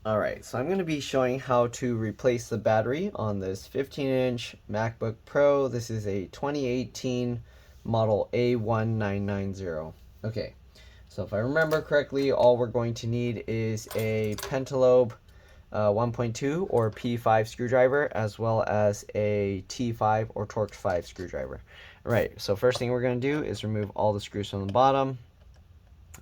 Alright, so I'm going to be showing how to replace the battery on this 15-inch MacBook Pro. This is a 2018 model A1990. Okay, so if I remember correctly, all we're going to need is a Pentalobe 1.2 or P5 screwdriver, as well as a T5 or Torx 5 screwdriver. Alright, so first thing we're going to do is remove all the screws from the bottom.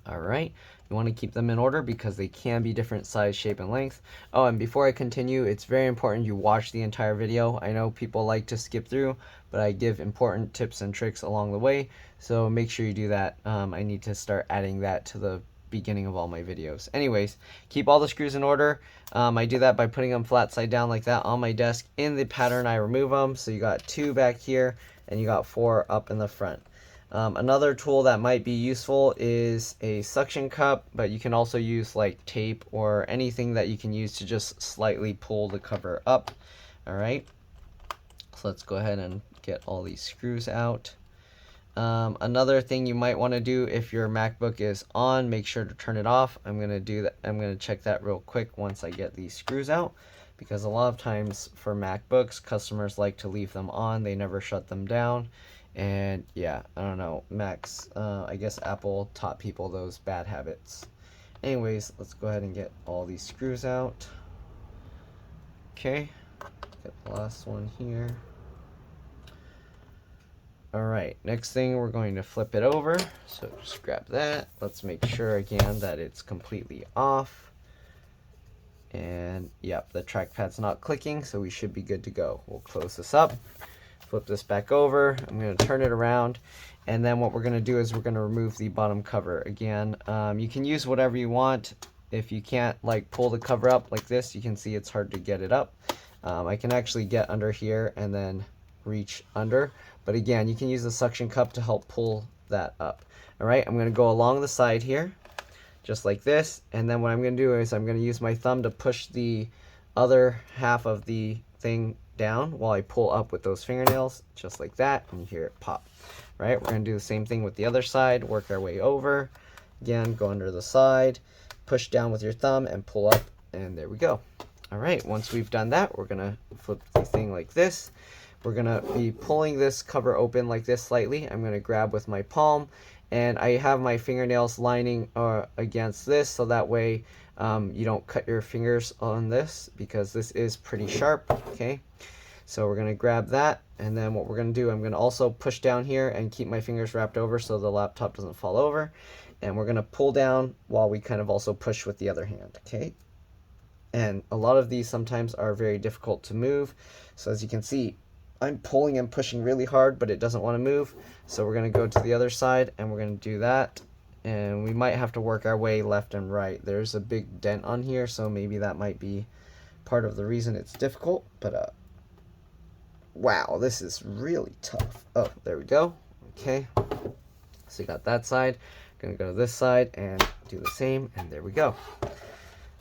Alright, you want to keep them in order because they can be different size, shape, and length. Oh, and before I continue, it's very important you watch the entire video. I know people like to skip through, but I give important tips and tricks along the way, so make sure you do that. I need to start adding that to the beginning of all my videos. Anyways, keep all the screws in order. I do that by putting them flat side down like that on my desk. In the pattern, I remove them. So you got 2 back here, and you got 4 up in the front. Another tool that might be useful is a suction cup, but you can also use like tape or anything that you can use to just slightly pull the cover up. Alright, so let's go ahead and get all these screws out. Another thing you might want to do if your MacBook is on, make sure to turn it off. I'm going to do that. I'm going to check that real quick once I get these screws out, because a lot of times for MacBooks, customers like to leave them on. They never shut them down. And yeah, I don't know, Macs, I guess Apple taught people those bad habits. Anyways, let's go ahead and get all these screws out. Okay, get the last one here. Alright, next thing we're going to flip it over. So just grab that. Let's make sure again that it's completely off. And yep, the trackpad's not clicking, so we should be good to go. We'll close this up. Flip this back over. I'm going to turn it around, and then what we're going to do is we're going to remove the bottom cover again. You can use whatever you want. If you can't like pull the cover up like this, you can see it's hard to get it up. I can actually get under here and then reach under, but again, you can use the suction cup to help pull that up. Alright, I'm going to go along the side here just like this, and then what I'm going to do is I'm going to use my thumb to push the other half of the thing down while I pull up with those fingernails, just like that, and you hear it pop. Right, we're going to do the same thing with the other side. Work our way over. Again, go under the side, push down with your thumb, and pull up, and there we go. Alright, once we've done that, we're going to flip the thing like this. We're going to be pulling this cover open like this slightly. I'm going to grab with my palm, and I have my fingernails lining against this, so that way you don't cut your fingers on this, because this is pretty sharp. Okay, so we're going to grab that, and then what we're going to do, I'm going to also push down here and keep my fingers wrapped over so the laptop doesn't fall over, and we're going to pull down while we kind of also push with the other hand. Okay, and a lot of these sometimes are very difficult to move, so as you can see, I'm pulling and pushing really hard, but it doesn't want to move. So we're going to go to the other side, and we're going to do that. And we might have to work our way left and right. There's a big dent on here, so maybe that might be part of the reason it's difficult. But, wow, this is really tough. Oh, there we go. Okay, so you got that side. Going to go to this side and do the same, and there we go.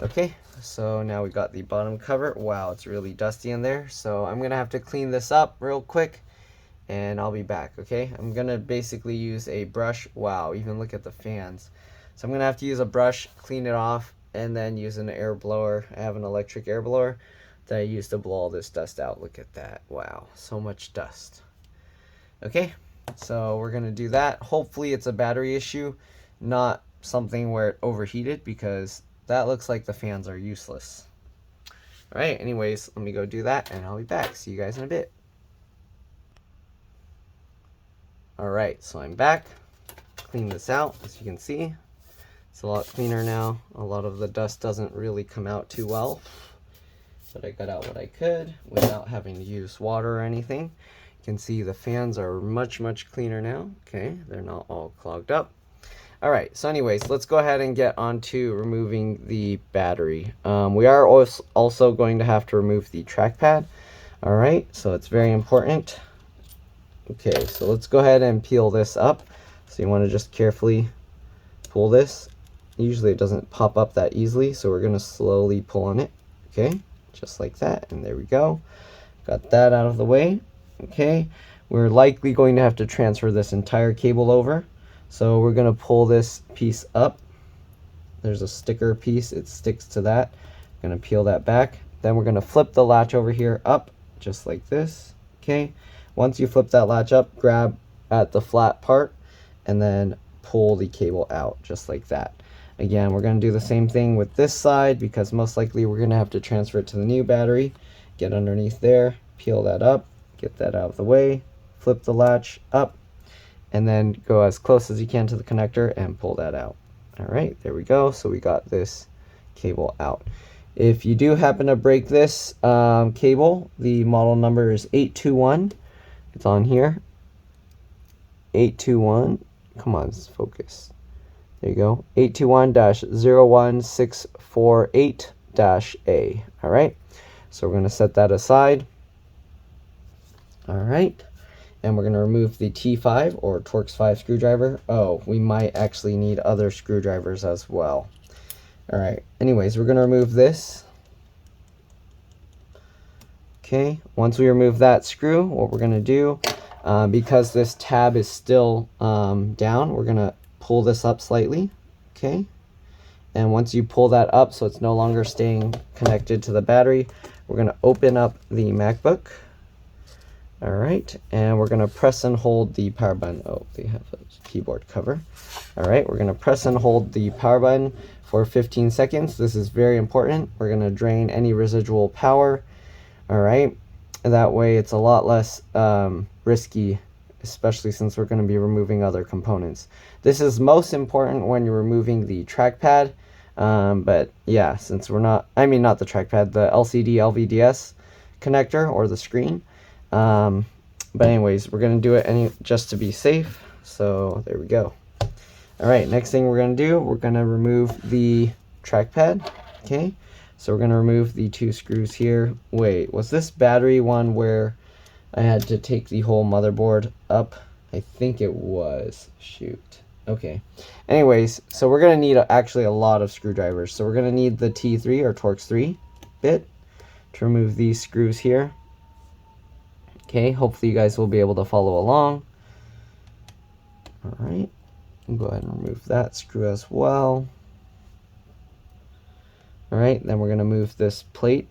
Okay, so now we got the bottom cover. Wow, it's really dusty in there. So I'm going to have to clean this up real quick, and I'll be back, okay? I'm going to basically use a brush. Wow, even look at the fans. So I'm going to have to use a brush, clean it off, and then use an air blower. I have an electric air blower that I use to blow all this dust out. Look at that. Wow, so much dust. Okay, so we're going to do that. Hopefully it's a battery issue, not something where it overheated, because that looks like the fans are useless. Alright, anyways, let me go do that, and I'll be back. See you guys in a bit. Alright, so I'm back. Clean this out, as you can see. It's a lot cleaner now. A lot of the dust doesn't really come out too well, but I got out what I could without having to use water or anything. You can see the fans are much, much cleaner now. Okay, they're not all clogged up. Alright, so anyways, let's go ahead and get on to removing the battery. We are also going to have to remove the trackpad. Alright, so it's very important. Okay, so let's go ahead and peel this up. So you want to just carefully pull this. Usually it doesn't pop up that easily, so we're going to slowly pull on it. Okay, just like that, and there we go. Got that out of the way. Okay, we're likely going to have to transfer this entire cable over. So we're going to pull this piece up. There's a sticker piece, it sticks to that. Going to peel that back. Then we're going to flip the latch over here up, just like this. Okay. Once you flip that latch up, grab at the flat part and then pull the cable out, just like that. Again, we're going to do the same thing with this side because most likely we're going to have to transfer it to the new battery. Get underneath there, peel that up, get that out of the way, flip the latch up, and then go as close as you can to the connector and pull that out. All right, there we go. So we got this cable out. If you do happen to break this cable, the model number is 821. It's on here. 821. Come on, focus. There you go. 821-01648-A. All right. So we're going to set that aside. All right. And we're going to remove the T5 or Torx 5 screwdriver. Oh, we might actually need other screwdrivers as well. All right. Anyways, we're going to remove this. Okay. Once we remove that screw, what we're going to do, because this tab is still down, we're going to pull this up slightly. Okay. And once you pull that up so it's no longer staying connected to the battery, we're going to open up the MacBook. All right, and we're going to press and hold the power button. Oh, they have a keyboard cover. All right, we're going to press and hold the power button for 15 seconds. This is very important. We're going to drain any residual power. All right, and that way it's a lot less risky, especially since we're going to be removing other components. This is most important when you're removing the trackpad, but yeah, since we're not, I mean not the trackpad, the LCD LVDS connector or the screen. But anyways, we're going to do it just to be safe. So there we go. All right, next thing we're going to do, we're going to remove the trackpad. Okay, so we're going to remove the 2 screws here. Wait, was this battery one where I had to take the whole motherboard up? I think it was. Shoot. Okay. Anyways, so we're going to need actually a lot of screwdrivers. So we're going to need the T3 or Torx 3 bit to remove these screws here. Okay, hopefully you guys will be able to follow along. All right, go ahead and remove that screw as well. All right, then we're going to move this plate.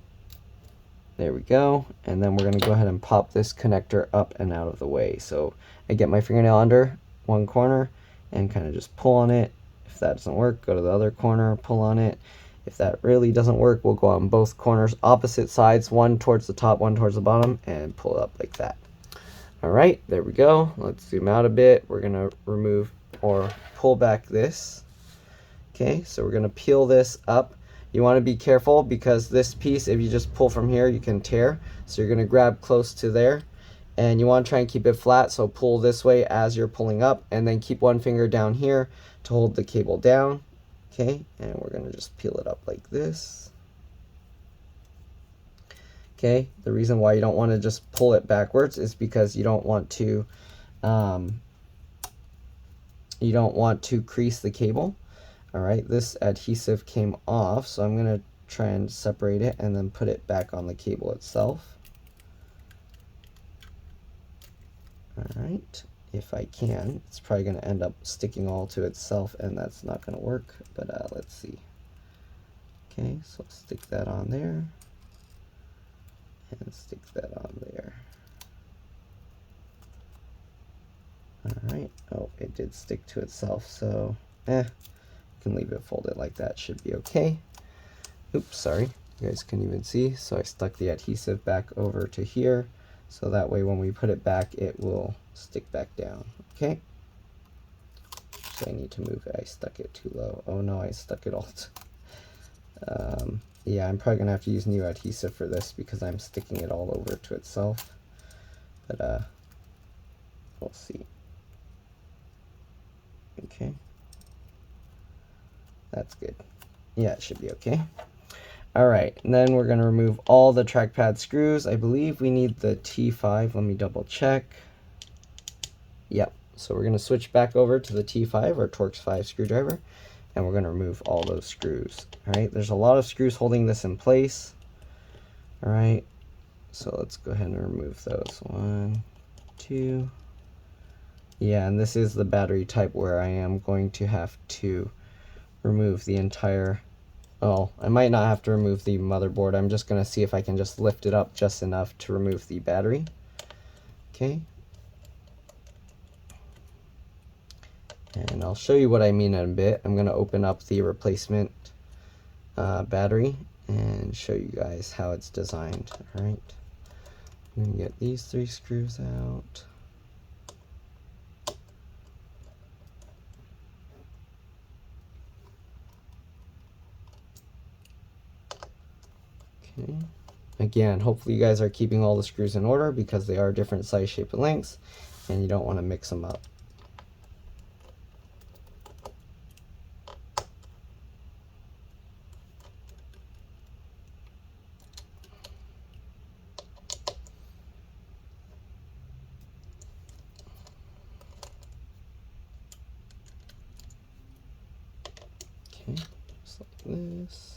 There we go. And then we're going to go ahead and pop this connector up and out of the way. So I get my fingernail under one corner and kind of just pull on it. If that doesn't work, go to the other corner, pull on it. If that really doesn't work, we'll go on both corners, opposite sides, one towards the top, one towards the bottom, and pull it up like that. All right, there we go. Let's zoom out a bit. We're going to remove or pull back this. Okay, so we're going to peel this up. You want to be careful because this piece, if you just pull from here, you can tear. So you're going to grab close to there, and you want to try and keep it flat. So pull this way as you're pulling up, and then keep one finger down here to hold the cable down. Okay, and we're going to just peel it up like this. Okay, the reason why you don't want to just pull it backwards is because you don't want to crease the cable. All right, this adhesive came off, so I'm going to try and separate it and then put it back on the cable itself. All right. If I can. It's probably going to end up sticking all to itself, and that's not going to work, but let's see. Okay, so stick that on there, and stick that on there. Alright, oh, it did stick to itself, so, you can leave it folded like that, should be okay. Oops, sorry, you guys couldn't even see, so I stuck the adhesive back over to here, so that way when we put it back, it will stick back down. Okay. So I need to move it. I stuck it too low. Oh no, I stuck it all. Yeah, I'm probably gonna have to use new adhesive for this because I'm sticking it all over to itself. But we'll see. Okay. That's good. Yeah, it should be okay. All right, and then we're gonna remove all the trackpad screws. I believe we need the T5. Let me double check. Yep, so we're going to switch back over to the T5 or Torx 5 screwdriver, and we're going to remove all those screws. All right, there's a lot of screws holding this in place. All right, so let's go ahead and remove those. 1, 2. Yeah, and this is the battery type where I am going to have to remove the entire oh, I might not have to remove the motherboard. I'm just going to see if I can just lift it up just enough to remove the battery. Okay. And I'll show you what I mean in a bit. I'm going to open up the replacement battery and show you guys how it's designed. All right. I'm going to get these 3 screws out. Okay. Again, hopefully you guys are keeping all the screws in order because they are different size, shape, and lengths, and you don't want to mix them up. Okay, just like this.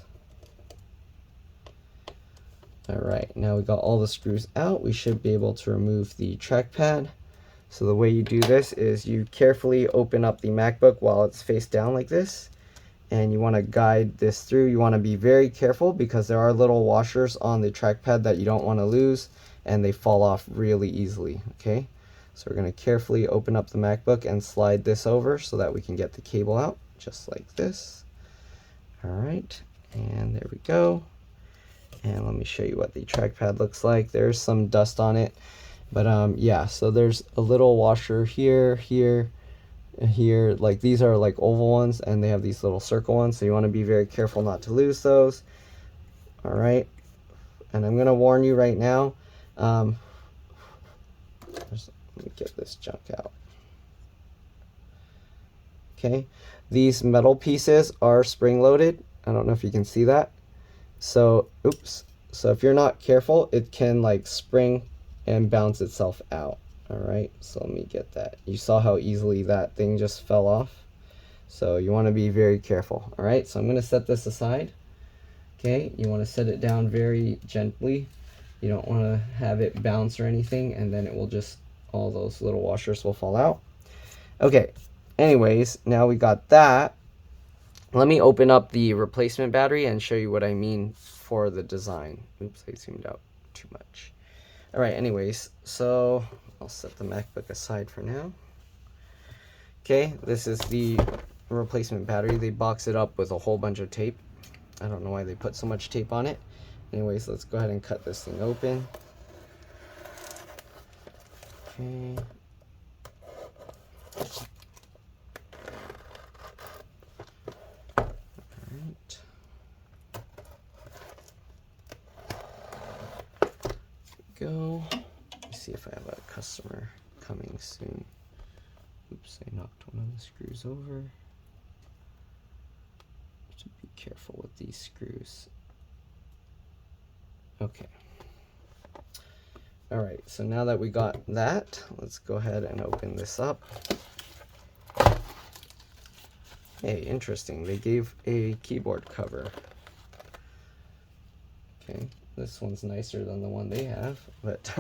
Alright, now we got all the screws out. We should be able to remove the trackpad. So the way you do this is you carefully open up the MacBook while it's face down like this. And you want to guide this through. You want to be very careful because there are little washers on the trackpad that you don't want to lose. And they fall off really easily, okay? So we're going to carefully open up the MacBook and slide this over so that we can get the cable out, just like this. Alright, and there we go. And let me show you what the trackpad looks like. There's some dust on it, but yeah, so there's a little washer here, here, and here. Like these are like oval ones, and they have these little circle ones, so you want to be very careful not to lose those. All right, and I'm gonna warn you right now. Let me get this junk out. Okay, these metal pieces are spring loaded. I don't know if you can see that. So, oops. So if you're not careful, it can like spring and bounce itself out. All right. So let me get that. You saw how easily that thing just fell off. So you want to be very careful. All right. So I'm going to set this aside. Okay. You want to set it down very gently. You don't want to have it bounce or anything, and then it will just, all those little washers will fall out. Okay. Anyways, now we got that. Let me open up the replacement battery and show you what I mean for the design. Oops, I zoomed out too much. All right, anyways, so I'll set the MacBook aside for now. Okay, this is the replacement battery. They box it up with a whole bunch of tape. I don't know why they put so much tape on it. Anyways, let's go ahead and cut this thing open. Okay. Go. Let's see if I have a customer coming soon. Oops, I knocked one of the screws over. To be careful with these screws. Okay. All right, so now that we got that, let's go ahead and open this up. Hey, interesting. They gave a keyboard cover. Okay. This one's nicer than the one they have, but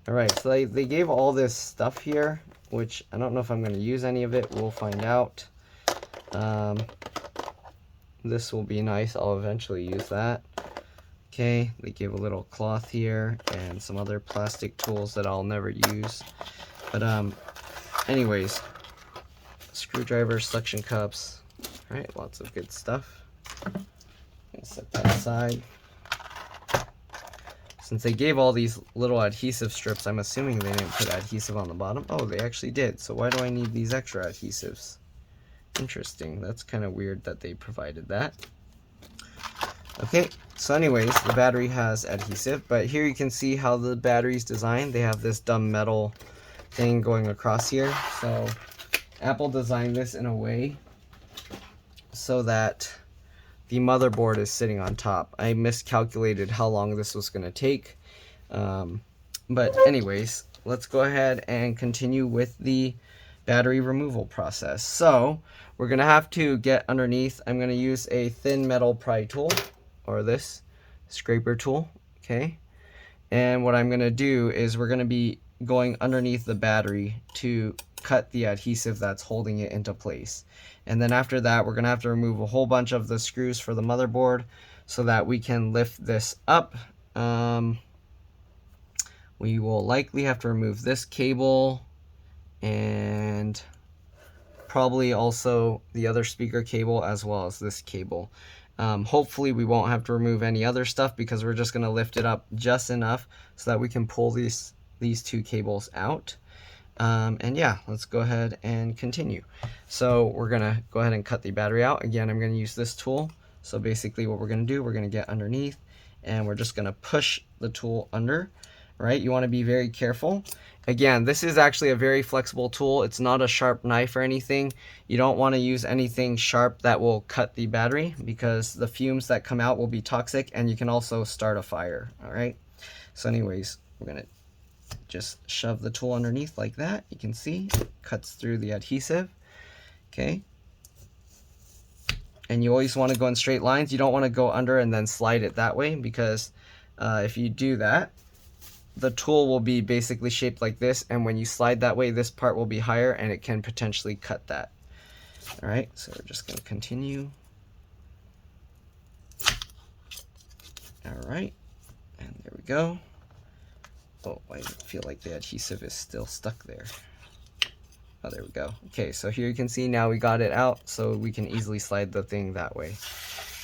all right, so they gave all this stuff here, which I don't know if I'm going to use any of it. We'll find out. This will be nice. I'll eventually use that. Okay, they give a little cloth here and some other plastic tools that I'll never use. But anyways, screwdriver, suction cups. All right, lots of good stuff. I'm gonna set that aside. Since they gave all these little adhesive strips, I'm assuming they didn't put adhesive on the bottom. Oh, they actually did. So why do I need these extra adhesives? Interesting. That's kind of weird that they provided that. Okay, so anyways, the battery has adhesive, but here you can see how the battery's designed. They have this dumb metal thing going across here. So Apple designed this in a way so that the motherboard is sitting on top. I miscalculated how long this was going to take. But anyways, let's go ahead and continue with the battery removal process. So we're going to have to get underneath. I'm going to use a thin metal pry tool, or this scraper tool. Okay. And what I'm going to do is we're going to be going underneath the battery to cut the adhesive that's holding it into place. And then after that, we're gonna have to remove a whole bunch of the screws for the motherboard so that we can lift this up. We will likely have to remove this cable and probably also the other speaker cable as well as this cable. Hopefully we won't have to remove any other stuff because we're just going to lift it up just enough so that we can pull these two cables out. And yeah, let's go ahead and continue. So we're going to go ahead and cut the battery out. Again, I'm going to use this tool. So basically what we're going to do, we're going to get underneath and we're just going to push the tool under, right? You want to be very careful. Again, this is actually a very flexible tool. It's not a sharp knife or anything. You don't want to use anything sharp that will cut the battery because the fumes that come out will be toxic and you can also start a fire, all right? So anyways, we're going to just shove the tool underneath like that. You can see it cuts through the adhesive, okay? And you always want to go in straight lines. You don't want to go under and then slide it that way because if you do that, the tool will be basically shaped like this, and when you slide that way, this part will be higher and it can potentially cut that. All right, so we're just going to continue. All right, and there we go. Oh, I feel like the adhesive is still stuck there. Oh, there we go. Okay, so here you can see now we got it out, so we can easily slide the thing that way.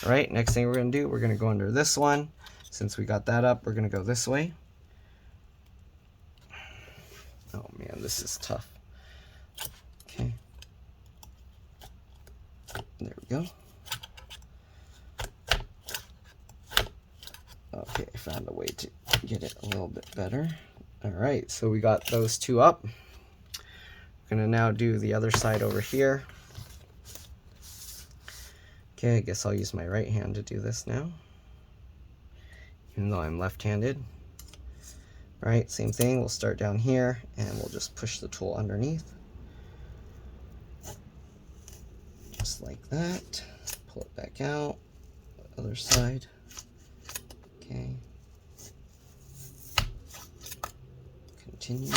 All right, next thing we're going to do, we're going to go under this one. Since we got that up, we're going to go this way. Oh man, this is tough. Okay. There we go. Okay, I found a way to get it a little bit better. All right, so we got those two up. We're gonna now do the other side over here. Okay, I guess I'll use my right hand to do this now, even though I'm left-handed. Right, same thing, we'll start down here and we'll just push the tool underneath. Just like that. Pull it back out. Other side. Okay. Continue.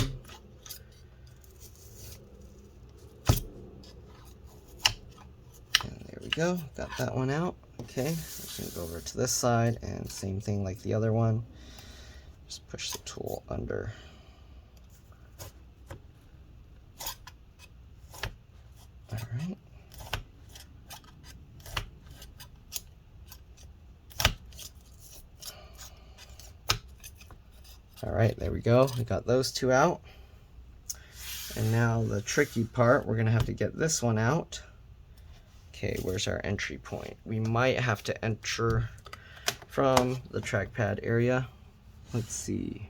And there we go, got that one out. Okay, we're gonna go over to this side and same thing like the other one. Just push the tool under. All right. All right, there we go. We got those two out. And now the tricky part, we're gonna have to get this one out. Okay, where's our entry point? We might have to enter from the trackpad area. Let's see.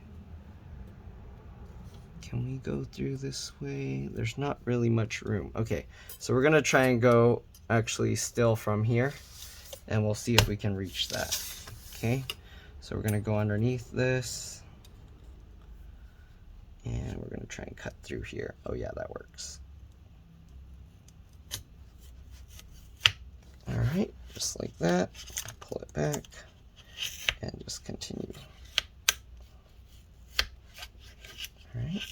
Can we go through this way? There's not really much room. Okay, so we're gonna try and go actually still from here and we'll see if we can reach that. Okay, so we're gonna go underneath this and we're gonna try and cut through here. Oh yeah, that works. All right, just like that. Pull it back and just continue. All right.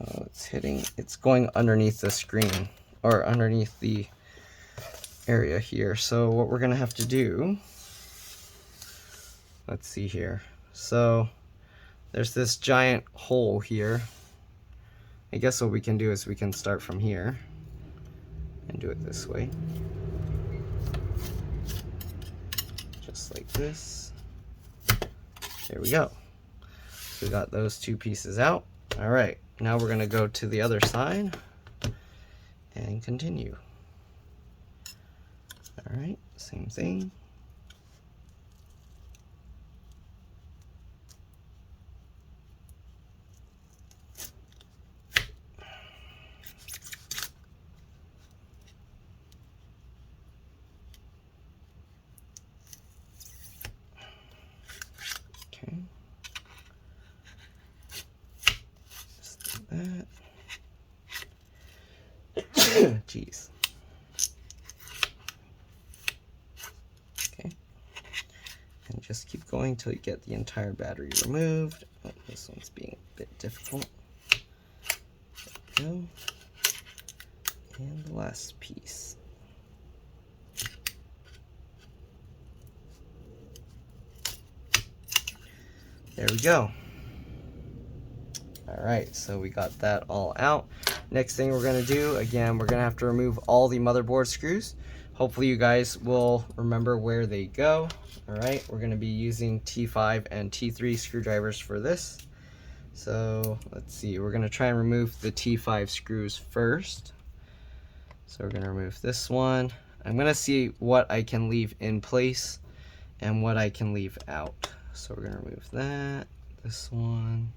Oh, it's going underneath the screen or underneath the area here. So what we're gonna have to do, let's see here. So there's this giant hole here. I guess what we can do is we can start from here and do it this way. Just like this. There we go. So we got those two pieces out. All right, now we're gonna go to the other side and continue. All right, same thing. Jeez. Okay. And just keep going till you get the entire battery removed. Oh, this one's being a bit difficult. There we go. And the last piece. There we go. All right, so we got that all out. Next thing we're gonna do, again, we're gonna have to remove all the motherboard screws. Hopefully you guys will remember where they go. All right, we're gonna be using T5 and T3 screwdrivers for this. So let's see, we're gonna try and remove the T5 screws first. So we're gonna remove this one. I'm gonna see what I can leave in place and what I can leave out. So we're gonna remove that, this one.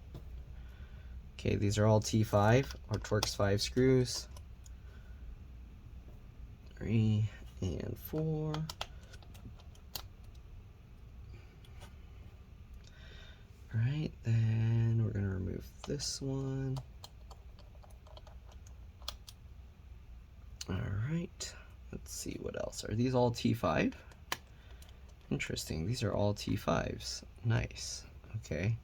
Okay, these are all T5 or Torx 5 screws. 3 and 4. All right, then we're gonna remove this one. All right, let's see what else. Are these all T5? Interesting, these are all T5s. Nice, okay.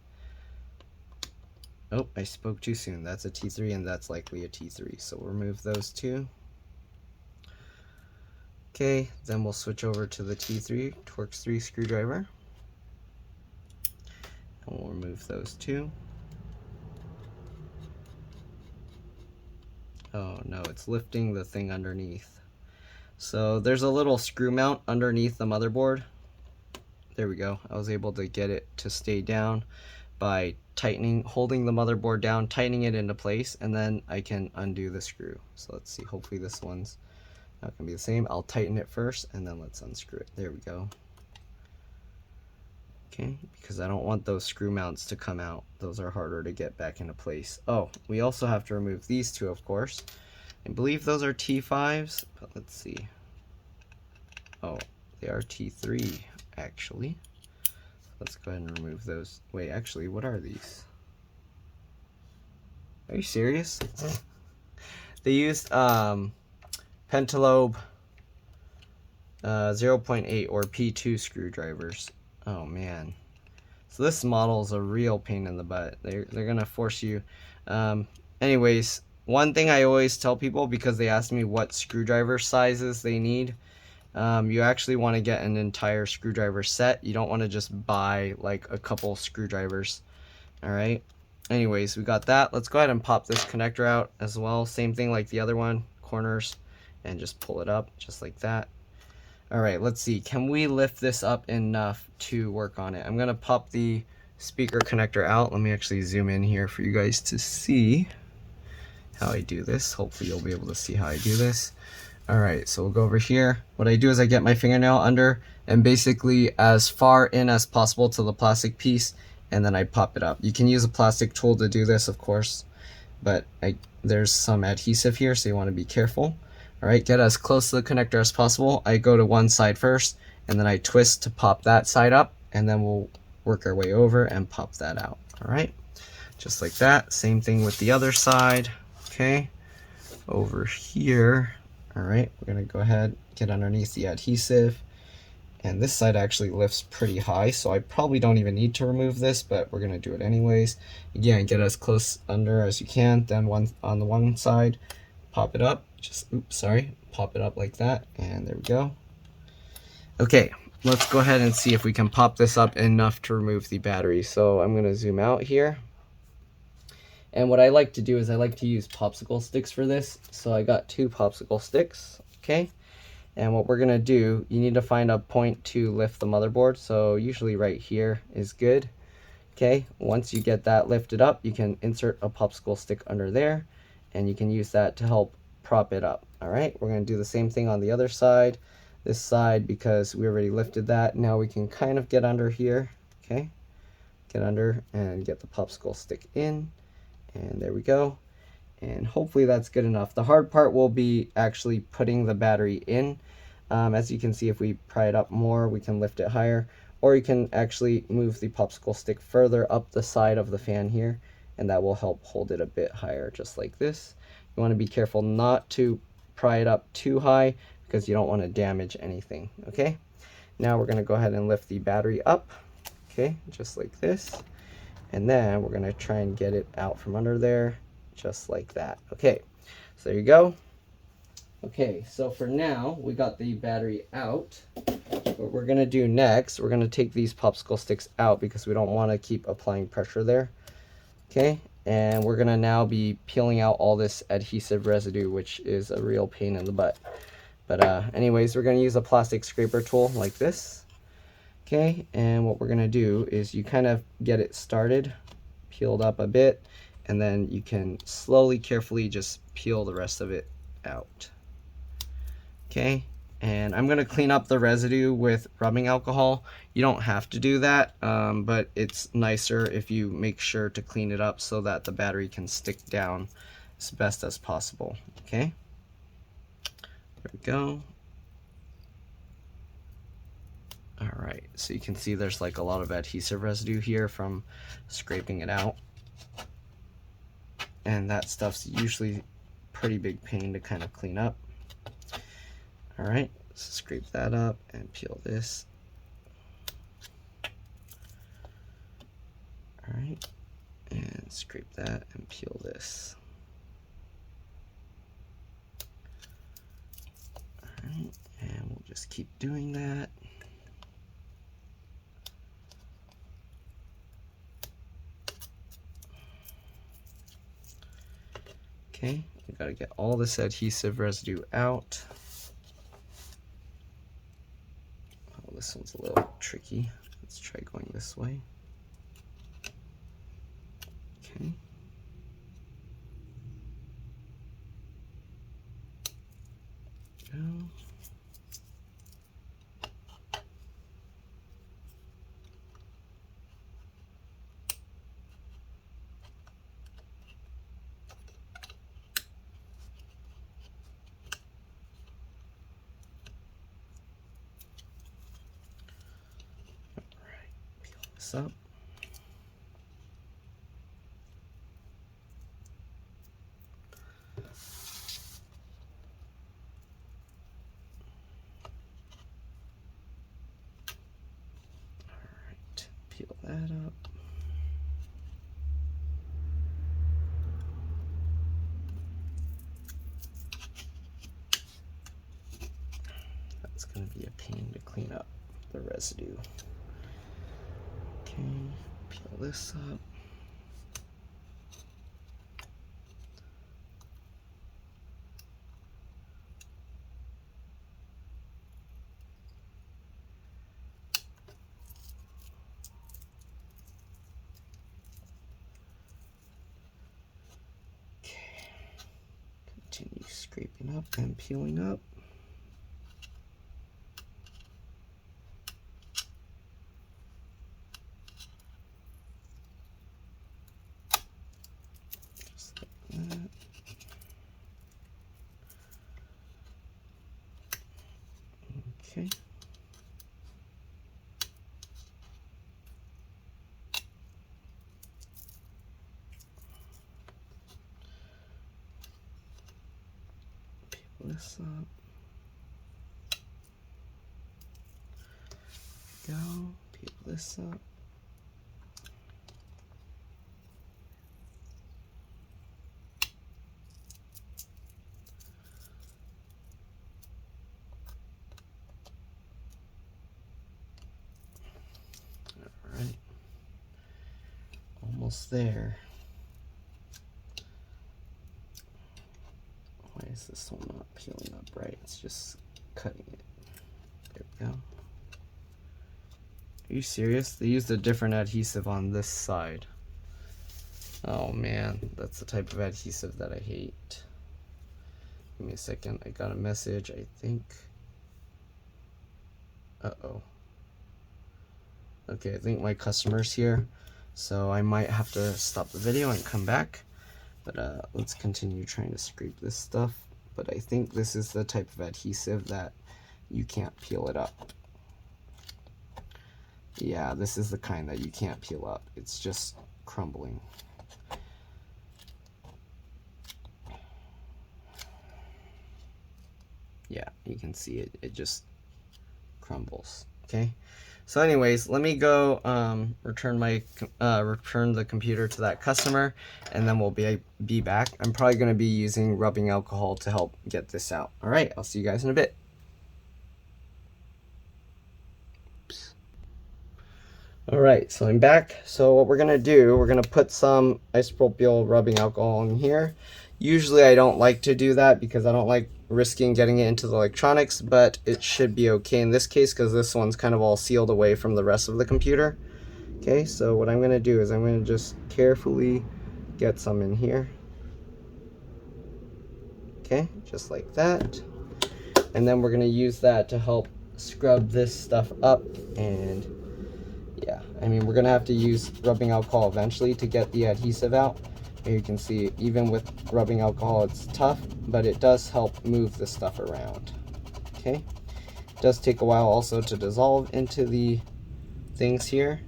Oh, I spoke too soon. That's a T3 and that's likely a T3. So we'll remove those two. Okay, then we'll switch over to the T3 Torx 3 screwdriver. And we'll remove those two. Oh no, it's lifting the thing underneath. So there's a little screw mount underneath the motherboard. There we go. I was able to get it to stay down by holding the motherboard down, tightening it into place, and then I can undo the screw. So let's see, hopefully this one's not gonna be the same. I'll tighten it first and then let's unscrew it. There we go. Okay, because I don't want those screw mounts to come out. Those are harder to get back into place. Oh, we also have to remove these two, of course. I believe those are T5s, but let's see. Oh, they are T3 actually. Let's go ahead and remove those. Wait, actually, what are these? Are you serious? They used Pentalobe 0.8 or P2 screwdrivers. Oh man. So this model is a real pain in the butt. They're gonna force you. Anyways, one thing I always tell people, because they ask me what screwdriver sizes they need, you actually want to get an entire screwdriver set. You don't want to just buy like a couple screwdrivers. All right. Anyways, we got that. Let's go ahead and pop this connector out as well. Same thing like the other one, corners, and just pull it up just like that. All right, let's see. Can we lift this up enough to work on it? I'm gonna pop the speaker connector out. Let me actually zoom in here for you guys to see how I do this. Hopefully you'll be able to see how I do this. All right, so we'll go over here. What I do is I get my fingernail under and basically as far in as possible to the plastic piece, and then I pop it up. You can use a plastic tool to do this, of course, but there's some adhesive here, so you want to be careful. All right, get as close to the connector as possible. I go to one side first, and then I twist to pop that side up, and then we'll work our way over and pop that out. All right, just like that. Same thing with the other side. Okay, over here. All right, we're gonna go ahead, get underneath the adhesive, and this side actually lifts pretty high, so I probably don't even need to remove this, but we're gonna do it anyways. Again, get as close under as you can, then on the one side, pop it up, pop it up like that, and there we go. Okay, let's go ahead and see if we can pop this up enough to remove the battery. So I'm gonna zoom out here. And what I like to do is I like to use popsicle sticks for this. So I got 2 popsicle sticks, okay? And what we're gonna do, you need to find a point to lift the motherboard. So usually right here is good, okay? Once you get that lifted up, you can insert a popsicle stick under there and you can use that to help prop it up, all right? We're gonna do the same thing on the other side. This side, because we already lifted that, now we can kind of get under here, okay? Get under and get the popsicle stick in. And there we go, and hopefully that's good enough. The hard part will be actually putting the battery in. As you can see, if we pry it up more, we can lift it higher, or you can actually move the popsicle stick further up the side of the fan here, and that will help hold it a bit higher, just like this. You want to be careful not to pry it up too high because you don't want to damage anything. Okay, now we're going to go ahead and lift the battery up, okay, just like this, and then we're going to try and get it out from under there just like that. Okay, so there you go. Okay, so for now we got the battery out. What we're going to do next, we're going to take these popsicle sticks out because we don't want to keep applying pressure there. Okay, and we're going to now be peeling out all this adhesive residue, which is a real pain in the butt. But anyways, we're going to use a plastic scraper tool like this. Okay, and what we're going to do is you kind of get it started, peeled up a bit, and then you can slowly, carefully just peel the rest of it out. Okay, and I'm going to clean up the residue with rubbing alcohol. You don't have to do that, but it's nicer if you make sure to clean it up so that the battery can stick down as best as possible. Okay, there we go. All right, so you can see there's like a lot of adhesive residue here from scraping it out, and that stuff's usually pretty big pain to kind of clean up. All right, so scrape that up and peel this. All right, and scrape that and peel this. All right, and we'll just keep doing that. Okay, you gotta get all this adhesive residue out. Oh, this one's a little tricky. Let's try going this way. Okay. Go. Up. Alright, peel that up. That's going to be a pain to clean up the residue. Okay, peel this up. Okay, continue scraping up and peeling up. Okay. Peel this up. Go. Peel this up. Alright, almost there. Why is this one not peeling up right? It's just cutting it. There we go. Are you serious? They used a different adhesive on this side. Oh man, that's the type of adhesive that I hate. Give me a second, I got a message, I think. Uh-oh. Okay, I think my customer's here, so I might have to stop the video and come back. But let's continue trying to scrape this stuff. But I think this is the type of adhesive that you can't peel it up. Yeah, this is the kind that you can't peel up. It's just crumbling. yeah, you can see it just crumbles. Okay, so anyways, let me go return the computer to that customer, and then we'll be back. I'm probably going to be using rubbing alcohol to help get this out. All right, I'll see you guys in a bit. All right, so I'm back. So what we're gonna do, we're gonna put some isopropyl rubbing alcohol in here. Usually I don't like to do that because I don't like risking getting it into the electronics, but it should be okay in this case because this one's kind of all sealed away from the rest of the computer. Okay, so what I'm gonna do is I'm gonna just carefully get some in here. Okay, just like that. And then we're gonna use that to help scrub this stuff up. And yeah, I mean, we're gonna have to use rubbing alcohol eventually to get the adhesive out. Here you can see, even with rubbing alcohol, it's tough, but it does help move the stuff around. Okay, it does take a while also to dissolve into the things here.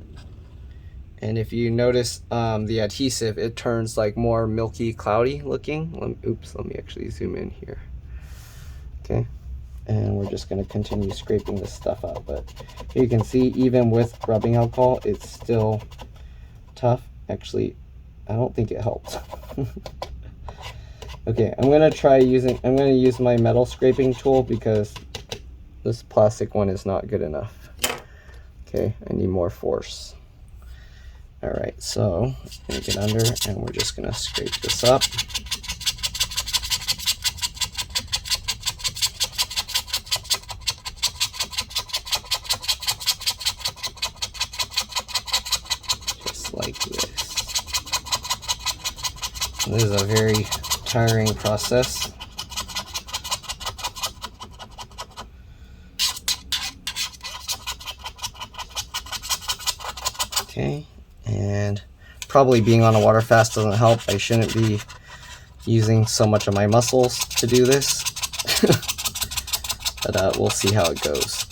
And if you notice the adhesive, it turns like more milky, cloudy looking. Let me actually zoom in here. Okay. And we're just going to continue scraping this stuff up, but you can see even with rubbing alcohol it's still tough. Actually, I don't think it helps. Okay, I'm going to use my metal scraping tool because this plastic one is not good enough. Okay, I need more force. All right, so I'm going to get under and we're just going to scrape this up. Like this. This is a very tiring process. Okay, and probably being on a water fast doesn't help. I shouldn't be using so much of my muscles to do this, but we'll see how it goes.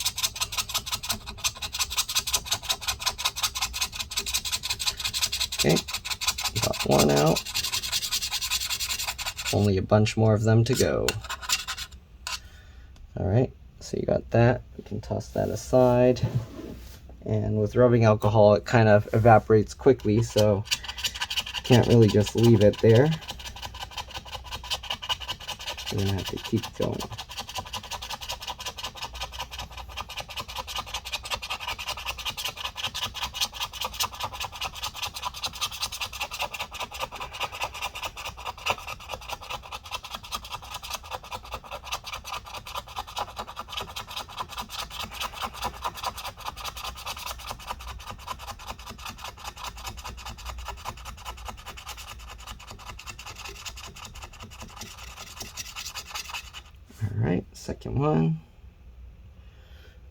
Okay, got one out. Only a bunch more of them to go. Alright, so you got that. We can toss that aside. And with rubbing alcohol, it kind of evaporates quickly, so you can't really just leave it there. You're gonna have to keep going. Alright, second one.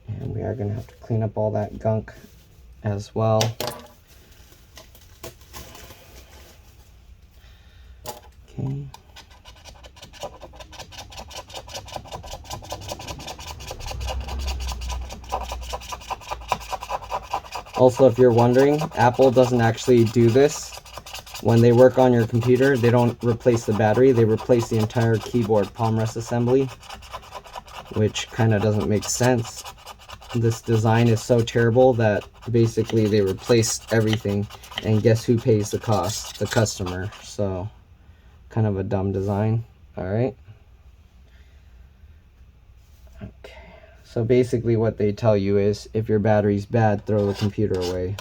And we are going to have to clean up all that gunk as well. Okay. Also, if you're wondering, Apple doesn't actually do this. When they work on your computer, they don't replace the battery, they replace the entire keyboard palm rest assembly, which kind of doesn't make sense. This design is so terrible that basically they replace everything, and guess who pays the cost? The customer. So, kind of a dumb design. Alright. Okay. So basically what they tell you is, if your battery's bad, throw the computer away.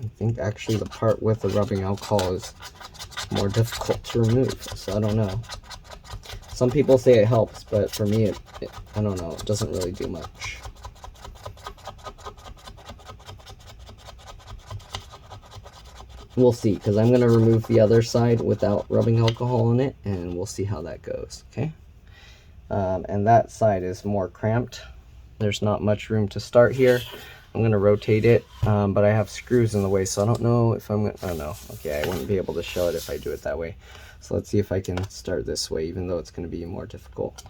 I think actually the part with the rubbing alcohol is more difficult to remove, so I don't know. Some people say it helps, but for me, I don't know, it doesn't really do much. We'll see, because I'm going to remove the other side without rubbing alcohol in it, and we'll see how that goes, okay? And that side is more cramped. There's not much room to start here. I'm gonna rotate it, but I have screws in the way, so I don't know if I'm gonna, oh no, okay, I wouldn't be able to show it if I do it that way. So let's see if I can start this way, even though it's gonna be more difficult.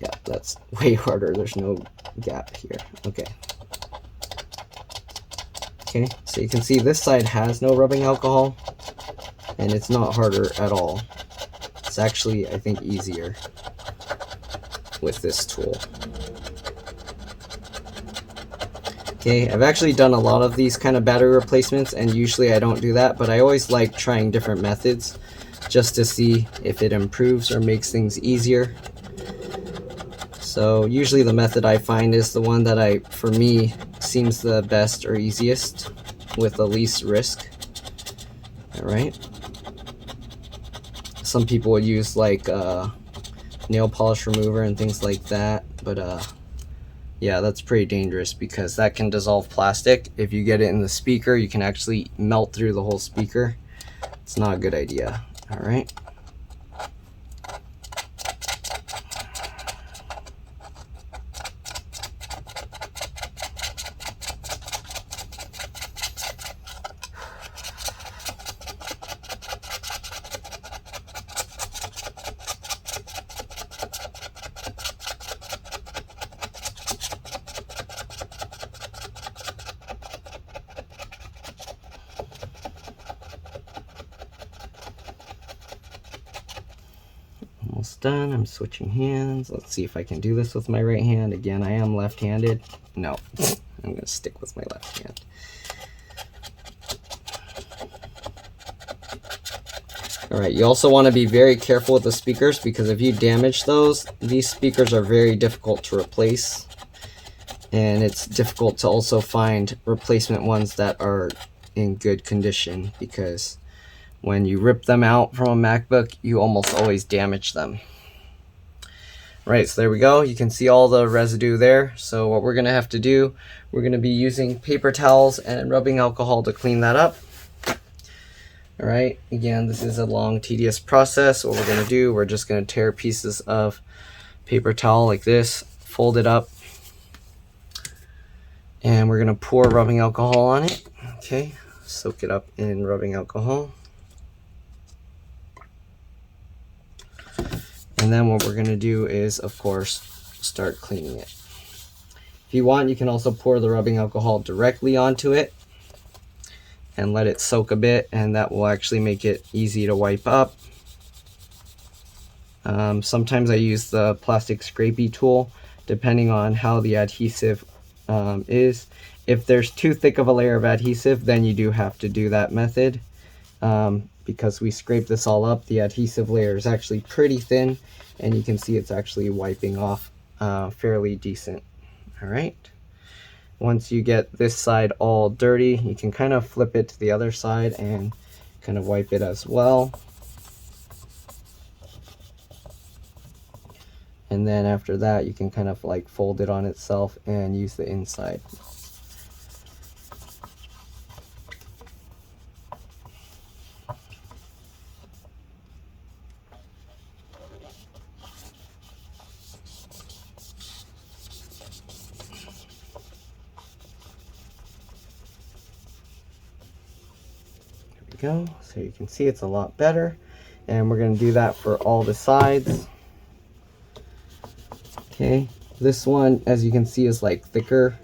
Yeah, that's way harder. There's no gap here. Okay. Okay, so you can see this side has no rubbing alcohol, and it's not harder at all. It's actually, I think, easier with this tool. Okay, I've actually done a lot of these kind of battery replacements, and usually I don't do that, but I always like trying different methods just to see if it improves or makes things easier. So usually the method I find is the one that for me, seems the best or easiest with the least risk. Alright. Some people would use like nail polish remover and things like that, but yeah, that's pretty dangerous because that can dissolve plastic. If you get it in the speaker, you can actually melt through the whole speaker. It's not a good idea. Alright. Almost done. I'm switching hands. Let's see if I can do this with my right hand. Again, I am left-handed. No, I'm going to stick with my left hand. Alright, you also want to be very careful with the speakers because if you damage those, these speakers are very difficult to replace. And it's difficult to also find replacement ones that are in good condition because when you rip them out from a MacBook, you almost always damage them. Right, so there we go. You can see all the residue there. So what we're going to have to do, we're going to be using paper towels and rubbing alcohol to clean that up. Alright, again, this is a long, tedious process. What we're going to do, we're just going to tear pieces of paper towel like this, fold it up, and we're going to pour rubbing alcohol on it. Okay, soak it up in rubbing alcohol. And then what we're going to do is, of course, start cleaning it. If you want, you can also pour the rubbing alcohol directly onto it and let it soak a bit, and that will actually make it easy to wipe up. Sometimes I use the plastic scrapey tool, depending on how the adhesive is. If there's too thick of a layer of adhesive, then you do have to do that method. Because we scrape this all up, the adhesive layer is actually pretty thin, and you can see it's actually wiping off fairly decent. Alright, once you get this side all dirty, you can kind of flip it to the other side and kind of wipe it as well. And then after that, you can kind of like fold it on itself and use the inside. Go. So you can see it's a lot better, and we're going to do that for all the sides. Okay, this one, as you can see, is like thicker,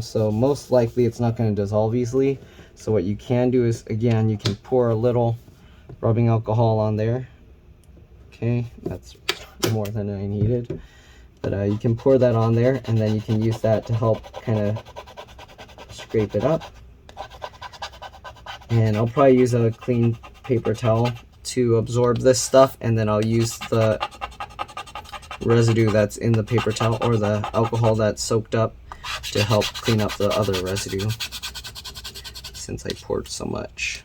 so most likely it's not going to dissolve easily. So what you can do is, again, you can pour a little rubbing alcohol on there. Okay, that's more than I needed, but you can pour that on there, and then you can use that to help kind of scrape it up. And I'll probably use a clean paper towel to absorb this stuff, and then I'll use the residue that's in the paper towel or the alcohol that's soaked up to help clean up the other residue since I poured so much.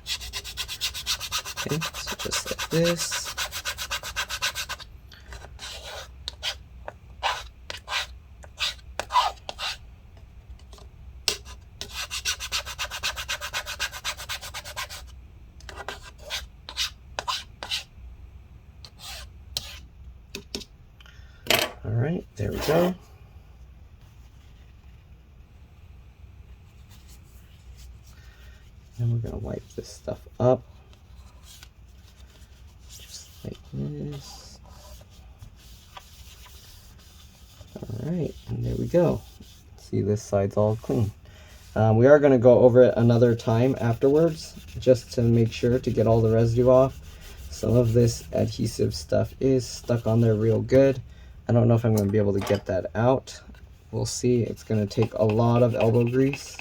Okay, so just like this. Alright, there we go. And we're gonna wipe this stuff up. Just like this. Alright, and there we go. See, this side's all clean. We are gonna go over it another time afterwards, just to make sure to get all the residue off. Some of this adhesive stuff is stuck on there real good. I don't know if I'm gonna be able to get that out. We'll see. It's gonna take a lot of elbow grease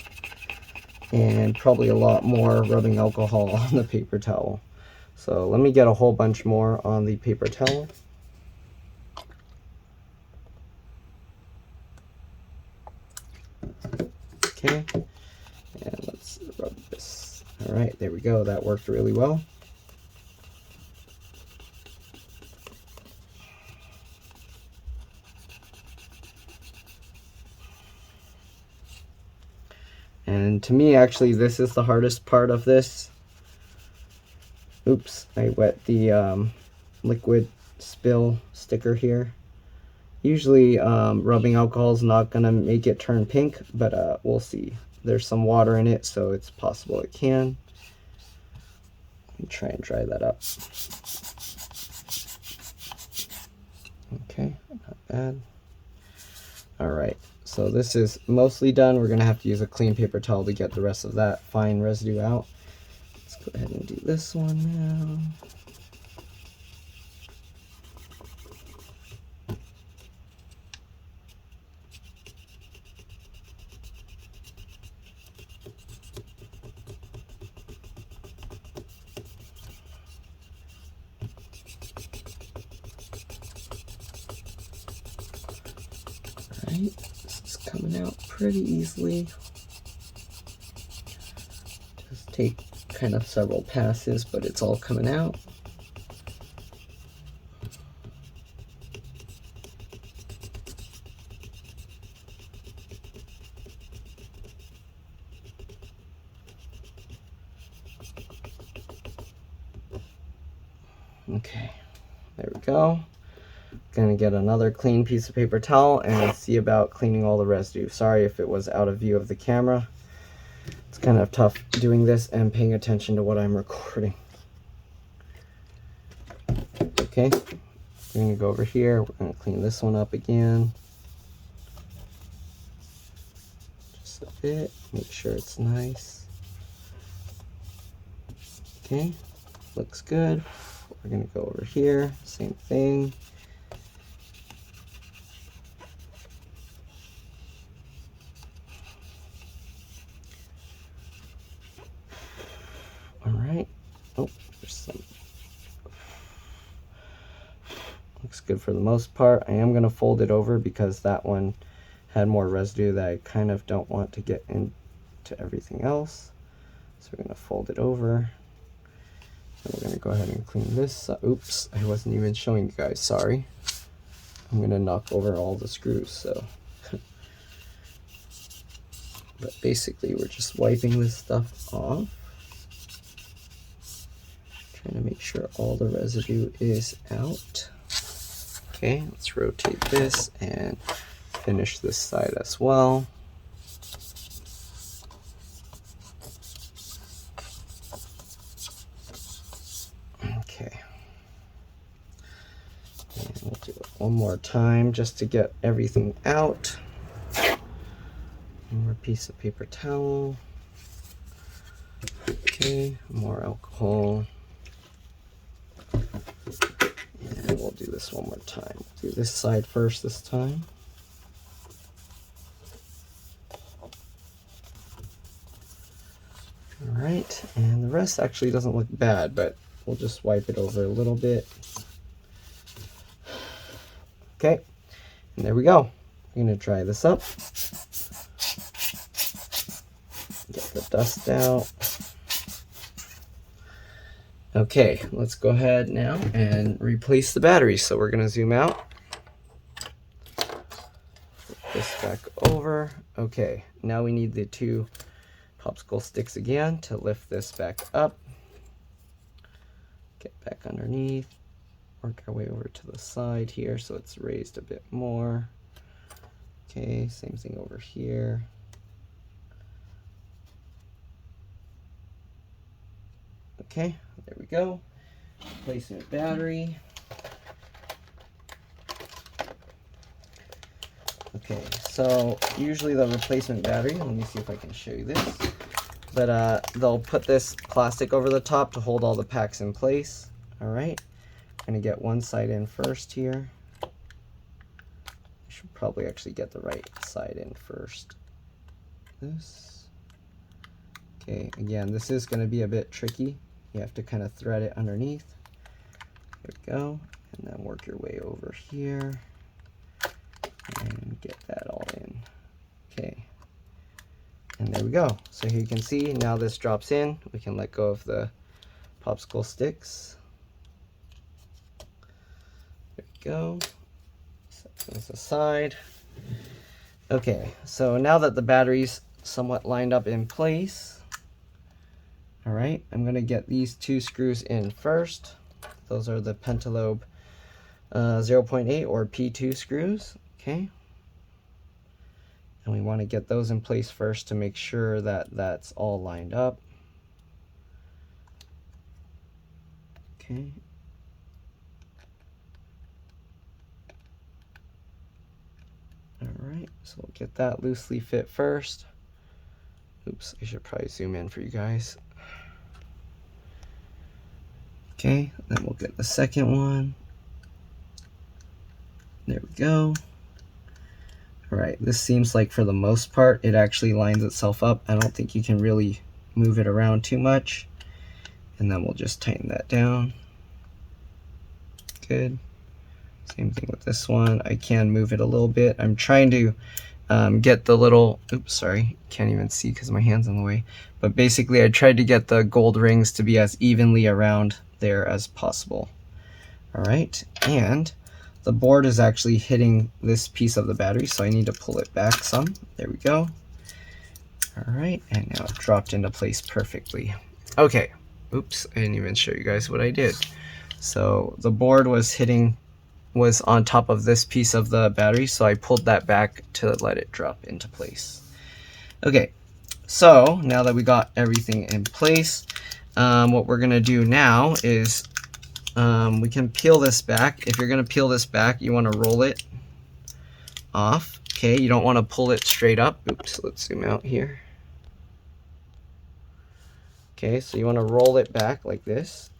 and probably a lot more rubbing alcohol on the paper towel. So let me get a whole bunch more on the paper towel. Okay, and let's rub this. All right, there we go. That worked really well. And to me, actually, this is the hardest part of this. Oops, I wet the liquid spill sticker here. Usually rubbing alcohol is not going to make it turn pink, but we'll see. There's some water in it, so it's possible it can. Let me try and dry that up. Okay, not bad. All right, so this is mostly done. We're going to have to use a clean paper towel to get the rest of that fine residue out. Let's go ahead and do this one now. This is coming out pretty easily. Just take kind of several passes, but it's all coming out. Okay, there we go. Gonna get another clean piece of paper towel and see about cleaning all the residue. Sorry if it was out of view of the camera. It's kind of tough doing this and paying attention to what I'm recording. Okay, we're gonna go over here. We're gonna clean this one up again. Just a bit, make sure it's nice. Okay, looks good. We're gonna go over here, same thing. All right. Oh, there's some. Looks good for the most part. I am gonna fold it over because that one had more residue that I kind of don't want to get into everything else. So we're gonna fold it over. And we're gonna go ahead and clean this. Oops, I wasn't even showing you guys, sorry. I'm gonna knock over all the screws, so. But basically we're just wiping this stuff off. Trying to make sure all the residue is out. Okay, let's rotate this and finish this side as well. Okay. And we'll do it one more time just to get everything out. One more piece of paper towel. Okay, more alcohol. And we'll do this one more time. Do this side first this time. All right, and the rest actually doesn't look bad, but we'll just wipe it over a little bit. Okay, and there we go. I'm gonna dry this up. Get the dust out. Okay, let's go ahead now and replace the battery. So we're gonna zoom out. Flip this back over. Okay, now we need the two popsicle sticks again to lift this back up. Get back underneath. Work our way over to the side here so it's raised a bit more. Okay, same thing over here. Okay, there we go. Replacement battery. Okay, so usually the replacement battery, let me see if I can show you this, but they'll put this plastic over the top to hold all the packs in place. All right, I'm gonna get one side in first here. I should probably actually get the right side in first. This. Okay, again, this is gonna be a bit tricky. You have to kind of thread it underneath. There we go, and then work your way over here. And get that all in. Okay, and there we go. So here you can see now this drops in. We can let go of the popsicle sticks. There we go. Set this aside. Okay, so now that the battery's somewhat lined up in place, all right, I'm gonna get these two screws in first. Those are the Pentalobe 0.8 or P2 screws. Okay, and we want to get those in place first to make sure that that's all lined up. Okay. All right, so we'll get that loosely fit first. Oops, I should probably zoom in for you guys. Okay, then we'll get the second one. There we go. All right, this seems like for the most part it actually lines itself up. I don't think you can really move it around too much. And then we'll just tighten that down. Good. Same thing with this one. I can move it a little bit. I'm trying to get the little, oops, sorry, can't even see because my hand's in the way. But basically I tried to get the gold rings to be as evenly around there as possible. All right, and the board is actually hitting this piece of the battery, so I need to pull it back some. There we go. All right, and now it dropped into place perfectly. Okay, oops, I didn't even show you guys what I did. So the board was on top of this piece of the battery, so I pulled that back to let it drop into place. Okay, so now that we got everything in place, what we're gonna do now is we can peel this back. If you're gonna peel this back, you wanna roll it off. Okay, you don't wanna pull it straight up. Oops, let's zoom out here. Okay, so you wanna roll it back like this.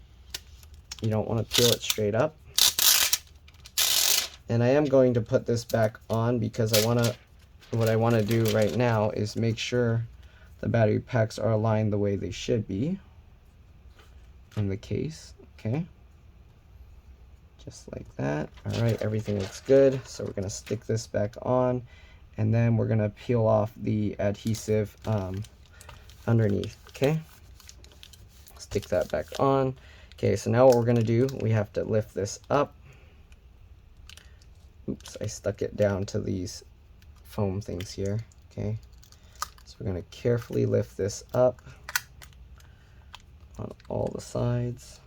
You don't wanna peel it straight up. And I am going to put this back on because what I wanna do right now is make sure the battery packs are aligned the way they should be in the case, okay? Just like that. All right, everything looks good. So we're gonna stick this back on, and then we're gonna peel off the adhesive underneath, okay? Stick that back on. Okay, so now what we're gonna do, we have to lift this up. Oops, I stuck it down to these foam things here, okay? So we're gonna carefully lift this up on all the sides.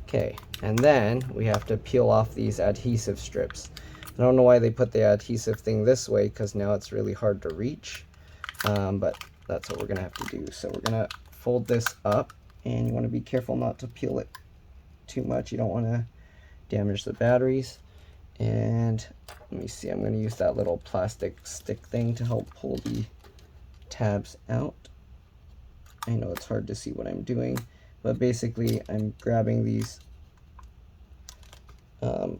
Okay, and then we have to peel off these adhesive strips. I don't know why they put the adhesive thing this way, because now it's really hard to reach, but that's what we're gonna have to do. So we're gonna fold this up, and you wanna be careful not to peel it too much. You don't wanna damage the batteries. And let me see, I'm gonna use that little plastic stick thing to help pull the tabs out. I know it's hard to see what I'm doing, but basically I'm grabbing these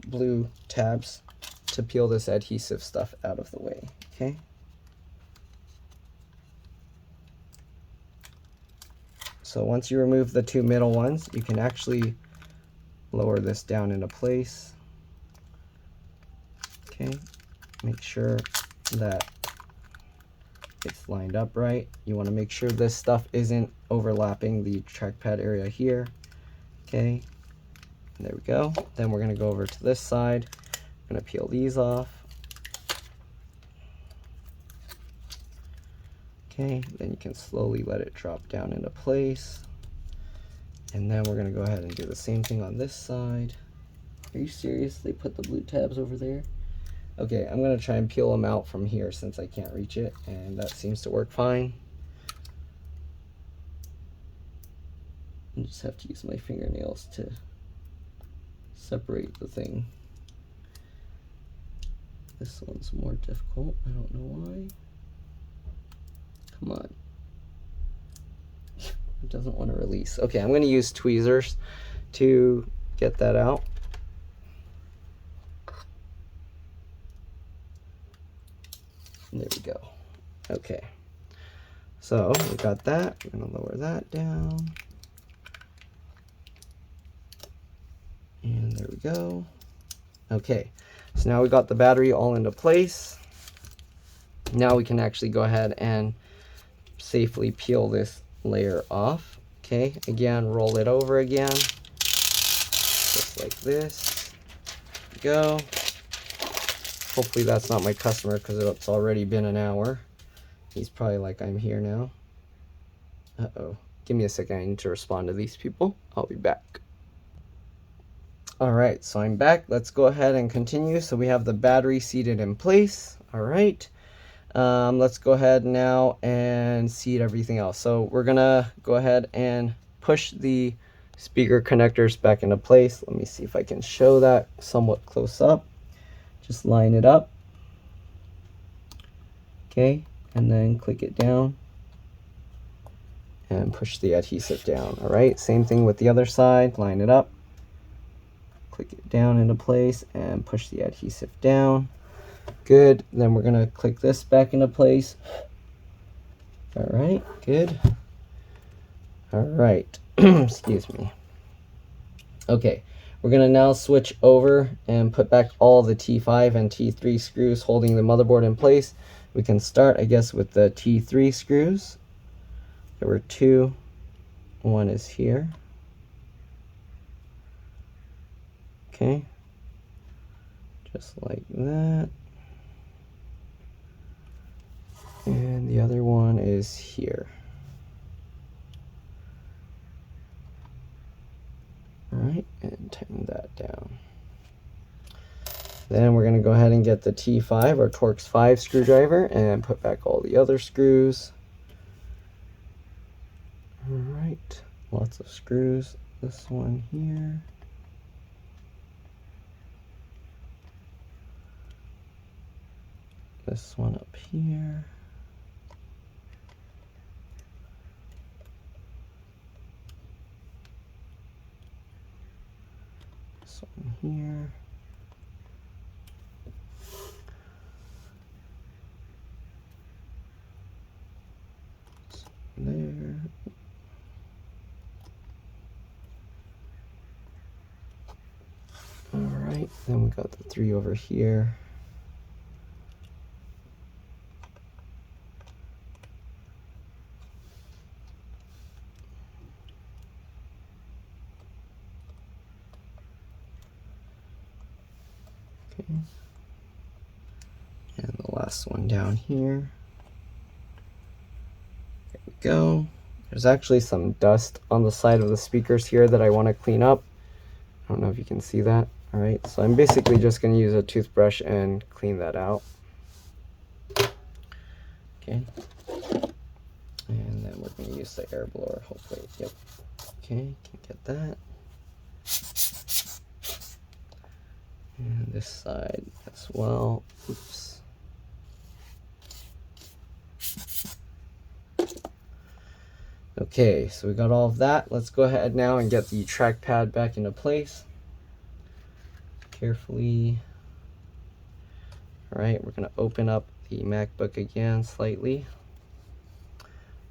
blue tabs to peel this adhesive stuff out of the way, okay? So once you remove the two middle ones, you can actually lower this down into place. Okay, make sure that it's lined up right. You want to make sure this stuff isn't overlapping the trackpad area here. Okay, and there we go. Then we're going to go over to this side. I'm going to peel these off. Okay, then you can slowly let it drop down into place. And then we're going to go ahead and do the same thing on this side. Are you serious? They put the blue tabs over there? Okay, I'm going to try and peel them out from here since I can't reach it, and that seems to work fine. I just have to use my fingernails to separate the thing. This one's more difficult. I don't know why. Come on. It doesn't want to release. Okay, I'm going to use tweezers to get that out. There we go. Okay. So we got that. We're going to lower that down. And there we go. Okay. So now we got the battery all into place. Now we can actually go ahead and safely peel this layer off. Okay, again, roll it over again, just like this. Go. Hopefully that's not my customer because it's already been an hour. He's probably like, I'm here now. Uh-oh. Give me a second, I need to respond to these people. I'll be back. Alright, so I'm back. Let's go ahead and continue. So we have the battery seated in place. Alright. Let's go ahead now and seat everything else. So we're gonna go ahead and push the speaker connectors back into place. Let me see if I can show that somewhat close up. Just line it up. Okay, and then click it down and push the adhesive down. All right, same thing with the other side. Line it up, click it down into place and push the adhesive down. Good. Then we're gonna click this back into place. All right, good. All right, excuse me. Okay, we're gonna now switch over and put back all the T5 and T3 screws holding the motherboard in place. We can start, I guess, with the T3 screws. There were two. One is here. Okay, just like that. And the other one is here. All right, and tighten that down. Then we're going to go ahead and get the T5 or Torx 5 screwdriver and put back all the other screws. All right, lots of screws. This one here. This one up here. This one here. This one there. All right, then we got the three over here. Okay. And the last one down here. There we go. There's actually some dust on the side of the speakers here that I want to clean up. I don't know if you can see that. All right, so I'm basically just going to use a toothbrush and clean that out. Okay. And then we're going to use the air blower, hopefully. Yep. Okay, can get that. And this side as well. Oops. Okay, so we got all of that. Let's go ahead now and get the trackpad back into place. Carefully. All right, we're gonna open up the MacBook again slightly.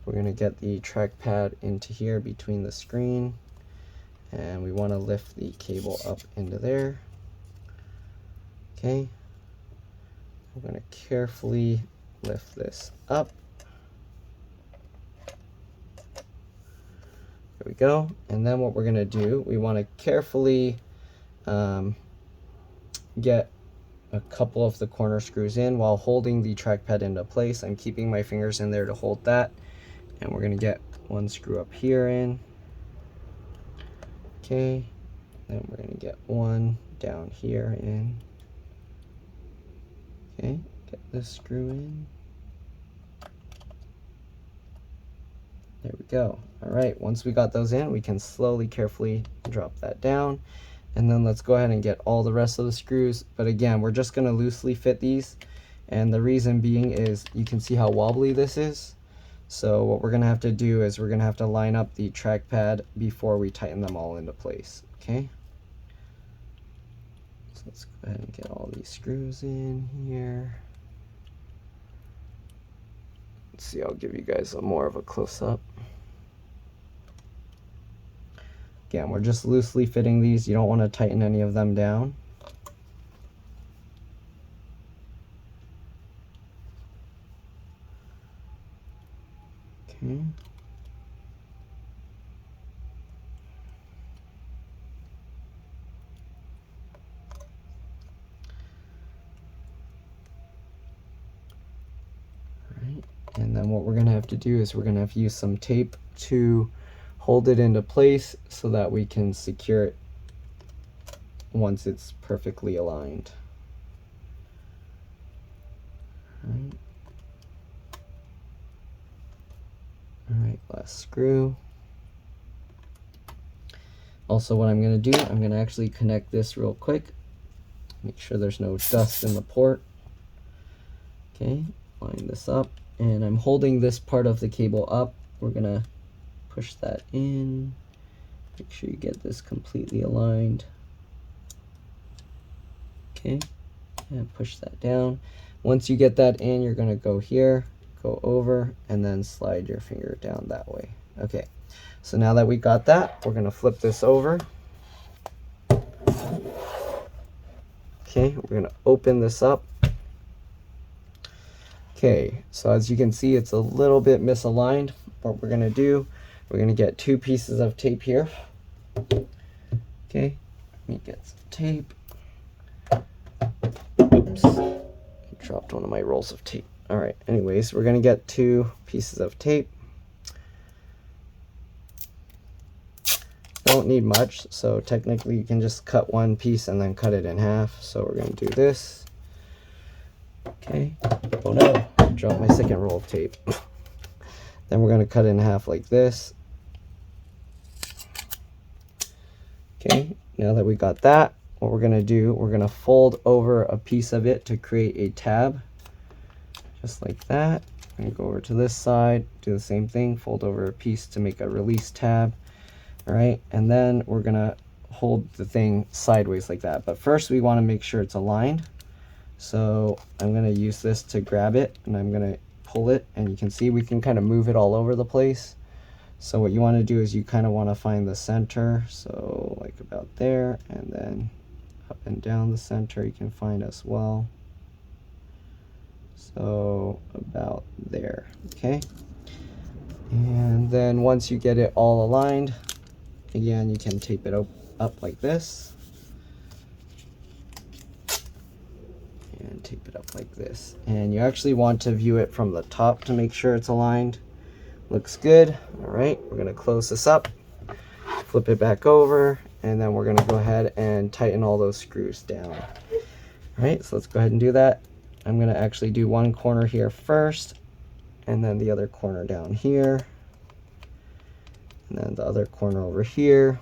We're gonna get the trackpad into here between the screen, and we wanna lift the cable up into there. Okay, we're gonna carefully lift this up. There we go. And then what we're gonna do, we wanna carefully get a couple of the corner screws in while holding the trackpad into place. I'm keeping my fingers in there to hold that. And we're gonna get one screw up here in. Okay, then we're gonna get one down here in. Okay, get this screw in. There we go. All right, once we got those in, we can slowly, carefully drop that down. And then let's go ahead and get all the rest of the screws. But again, we're just gonna loosely fit these. And the reason being is you can see how wobbly this is. So what we're gonna have to do is we're gonna have to line up the trackpad before we tighten them all into place, okay? So let's go ahead and get all these screws in here. Let's see, I'll give you guys more of a close-up. Again, we're just loosely fitting these. You don't want to tighten any of them down. Okay. Alright, and then what we're going to have to do is we're going to have to use some tape to hold it into place so that we can secure it once it's perfectly aligned. Alright. Alright, last screw. Also, what I'm going to do, I'm going to actually connect this real quick. Make sure there's no dust in the port. Okay, line this up. And I'm holding this part of the cable up. We're going to push that in. Make sure you get this completely aligned. Okay, and push that down. Once you get that in, you're going to go here, go over, and then slide your finger down that way. Okay, so now that we got that, we're going to flip this over. Okay, we're going to open this up. Okay, so as you can see, it's a little bit misaligned. What we're going to do, we're going to get 2 pieces of tape here. Okay, let me get some tape. Oops, I dropped one of my rolls of tape. All right, anyways, we're going to get 2 pieces of tape. Don't need much, so technically you can just cut 1 piece and then cut it in half. So we're going to do this. Okay, oh no, I dropped my second roll of tape. Then we're going to cut it in half like this. Okay, now that we got that, what we're going to do, we're going to fold over a piece of it to create a tab. Just like that. I'm going to go over to this side, do the same thing, fold over a piece to make a release tab. All right, and then we're going to hold the thing sideways like that. But first we want to make sure it's aligned. So I'm going to use this to grab it, and I'm going to pull it, and you can see we can kind of move it all over the place. So what you want to do is you kind of want to find the center, so like about there, and then up and down the center you can find as well. So about there, okay? And then once you get it all aligned, again, you can tape it up like this. And tape it up like this. And you actually want to view it from the top to make sure it's aligned. Looks good. All right, we're gonna close this up, flip it back over, and then we're gonna go ahead and tighten all those screws down. All right, so let's go ahead and do that. I'm gonna actually do one corner here first, and then the other corner down here, and then the other corner over here,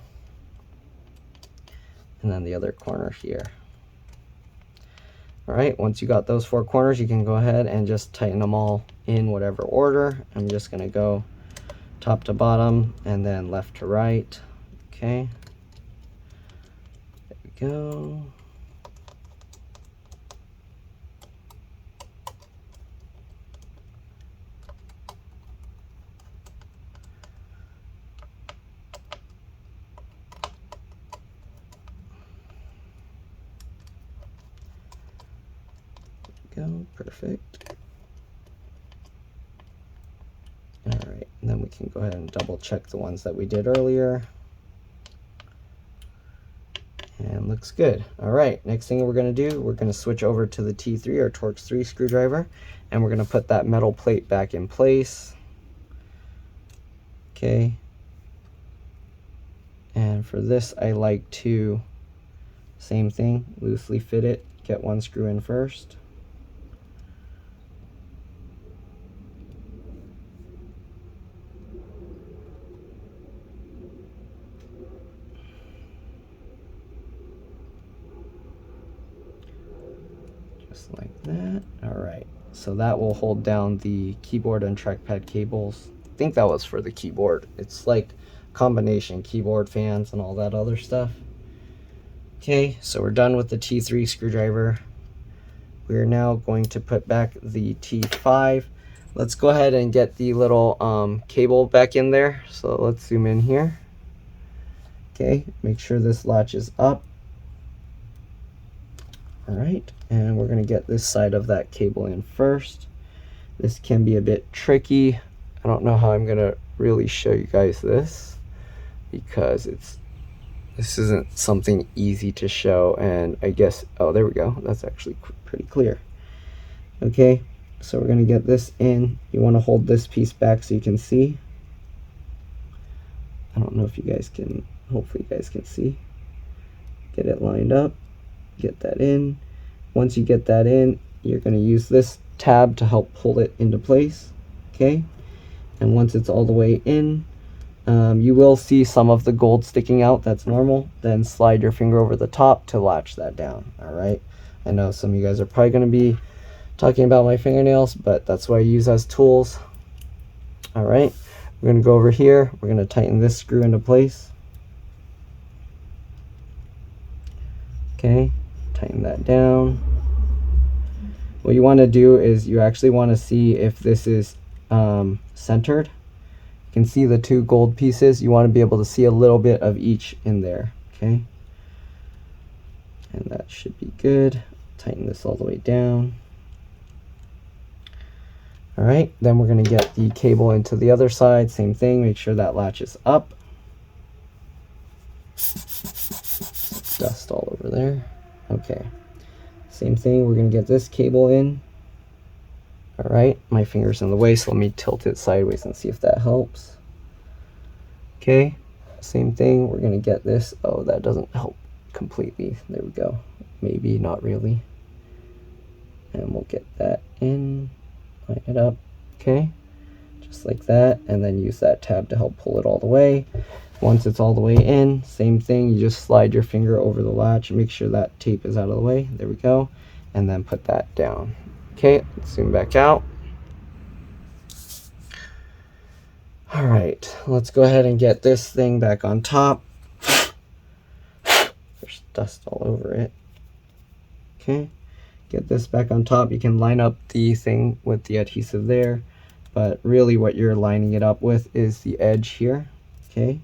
and then the other corner here. All right, once you got those 4 corners, you can go ahead and just tighten them all in whatever order. I'm just gonna go top to bottom and then left to right. Okay, there we go. Perfect. All right, and then we can go ahead and double check the ones that we did earlier. And looks good. All right, next thing we're going to do, we're going to switch over to the T3 or Torx 3 screwdriver, and we're going to put that metal plate back in place. Okay. And for this, I like to, same thing, loosely fit it, get 1 screw in first. just like that. All right, so that will hold down the keyboard and trackpad cables. I think that was for the keyboard. It's like combination keyboard, fans, and all that other stuff. Okay, so we're done with the T3 screwdriver. We're now going to put back the T5. Let's go ahead and get the little cable back in there. So let's zoom in here. Okay, make sure this latches up. All right, and we're gonna get this side of that cable in first. This can be a bit tricky. I don't know how I'm gonna really show you guys this because this isn't something easy to show, and I guess, oh, there we go. That's actually pretty clear. Okay, so we're gonna get this in. You wanna hold this piece back so you can see. I don't know if you guys can, hopefully you guys can see. Get it lined up, get that in. Once you get that in, you're gonna use this tab to help pull it into place, okay? And once it's all the way in, you will see some of the gold sticking out. That's normal. Then slide your finger over the top to latch that down. All right. I know some of you guys are probably going to be talking about my fingernails, but that's what I use as tools. All right. We're going to go over here. We're going to tighten this screw into place. Okay. Tighten that down. What you want to do is you actually want to see if this is centered. You can see the two gold pieces. You want to be able to see a little bit of each in there, okay? And that should be good. Tighten this all the way down. All right, then we're going to get the cable into the other side. Same thing, make sure that latches up. Dust all over there. Okay, same thing, we're going to get this cable in. All right, my finger's in the way, so let me tilt it sideways and see if that helps. Okay, same thing, we're gonna get this. Oh, that doesn't help completely. There we go. Maybe, not really. And we'll get that in, line it up, okay? Just like that, and then use that tab to help pull it all the way. Once it's all the way in, same thing, you just slide your finger over the latch and make sure that tape is out of the way. There we go. And then put that down. Okay, let's zoom back out. All right, let's go ahead and get this thing back on top. There's dust all over it. Okay, get this back on top. You can line up the thing with the adhesive there, but really what you're lining it up with is the edge here. Okay,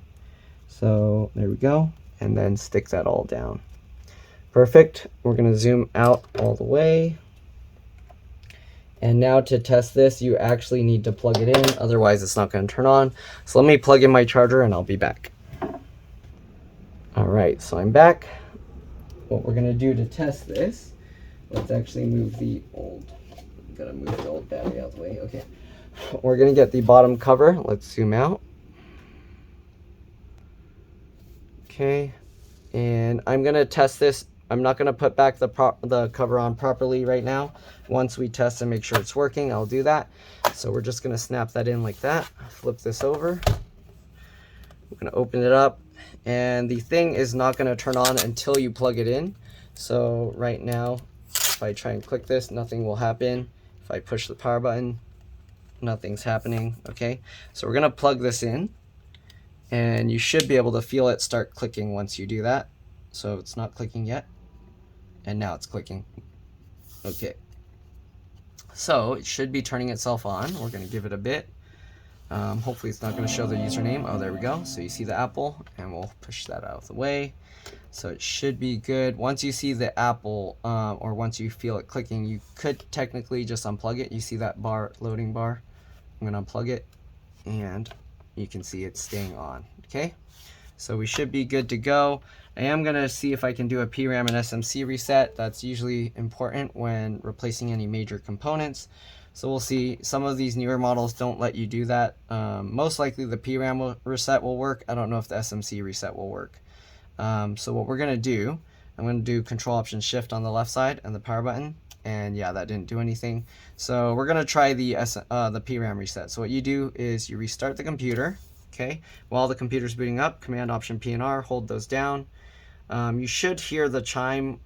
so there we go, and then stick that all down. Perfect. We're gonna zoom out all the way. And now to test this, you actually need to plug it in, otherwise it's not going to turn on. So let me plug in my charger and I'll be back. All right, so I'm back. What we're going to do to test this, let's actually move the old, gotta move the old battery out of the way. Okay, we're going to get the bottom cover. Let's zoom out. Okay, and I'm going to test this. I'm not going to put back the cover on properly right now. Once we test and make sure it's working, I'll do that. So we're just going to snap that in like that. Flip this over. We're going to open it up. And the thing is not going to turn on until you plug it in. So right now, if I try and click this, nothing will happen. If I push the power button, nothing's happening. Okay, so we're going to plug this in. And you should be able to feel it start clicking once you do that. So it's not clicking yet. And now it's clicking. Okay. So it should be turning itself on. We're going to give it a bit. Hopefully it's not going to show the username. Oh, there we go. So you see the apple, and we'll push that out of the way. So it should be good. Once you see the apple, or once you feel it clicking, you could technically just unplug it. You see that bar, loading bar? I'm going to unplug it, and you can see it's staying on. Okay. So we should be good to go. I am going to see if I can do a Pram and SMC reset. That's usually important when replacing any major components. So we'll see. Some of these newer models don't let you do that. Most likely the Pram reset will work. I don't know if the SMC reset will work. So what we're going to do, I'm going to do Control Option Shift on the left side and the power button. And yeah, that didn't do anything. So we're going to try the Pram reset. So what you do is you restart the computer. Okay, while the computer's booting up, Command Option P and R, hold those down. You should hear the chime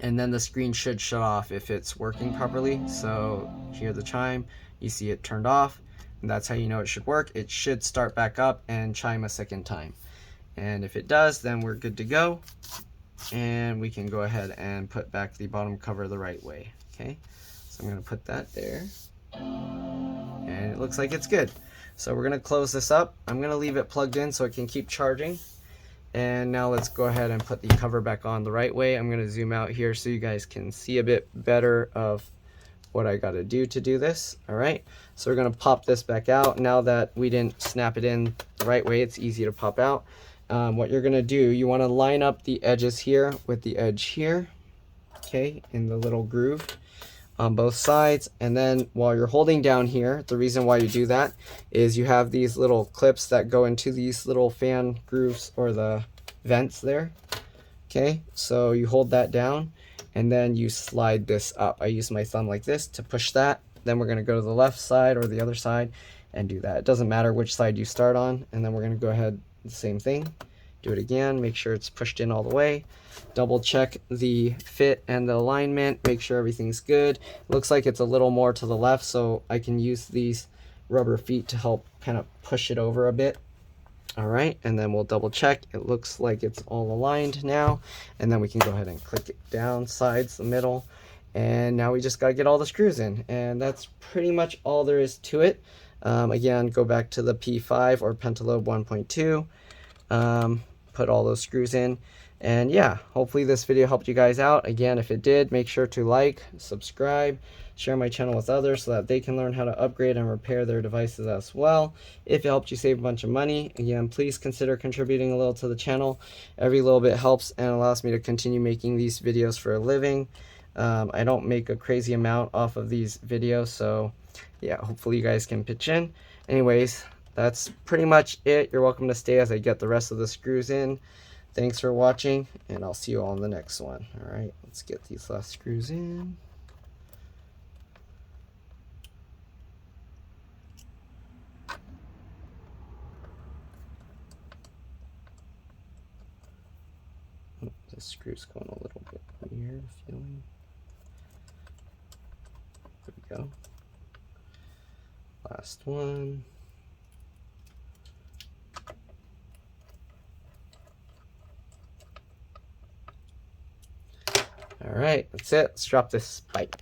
and then the screen should shut off if it's working properly. So hear the chime, you see it turned off, and that's how you know it should work. It should start back up and chime a second time. And if it does, then we're good to go. And we can go ahead and put back the bottom cover the right way. Okay, so I'm going to put that there. And it looks like it's good. So we're going to close this up. I'm going to leave it plugged in so it can keep charging. And now let's go ahead and put the cover back on the right way. I'm going to zoom out here so you guys can see a bit better of what I got to do this. All right, so we're going to pop this back out. Now that we didn't snap it in the right way, it's easy to pop out. What you're going to do, you want to line up the edges here with the edge here, okay, in the little groove on both sides. And then while you're holding down here, the reason why you do that is you have these little clips that go into these little fan grooves or the vents there. Okay, so you hold that down and then you slide this up. I use my thumb like this to push that. Then we're going to go to the left side or the other side and do that. It doesn't matter which side you start on. And then we're going to go ahead, the same thing, do it again, make sure it's pushed in all the way, double check the fit and the alignment, make sure everything's good. It looks like it's a little more to the left, so I can use these rubber feet to help kind of push it over a bit. All right, and then we'll double check. It looks like it's all aligned now, and then we can go ahead and click it down, sides, the middle, and now we just got to get all the screws in, and that's pretty much all there is to it. Again, go back to the P5 or Pentalobe 1.2, put all those screws in, and yeah, hopefully this video helped you guys out. Again, if it did, make sure to like, subscribe, share my channel with others so that they can learn how to upgrade and repair their devices as well. If it helped you save a bunch of money, again, please consider contributing a little to the channel. Every little bit helps and allows me to continue making these videos for a living. I don't make a crazy amount off of these videos, so yeah, hopefully you guys can pitch in. Anyways, that's pretty much it. You're welcome to stay as I get the rest of the screws in. Thanks for watching, and I'll see you all in the next one. All right, let's get these last screws in. Oh, the screw's going a little bit weird feeling. There we go. Last one. All right, that's it. Let's drop this bike.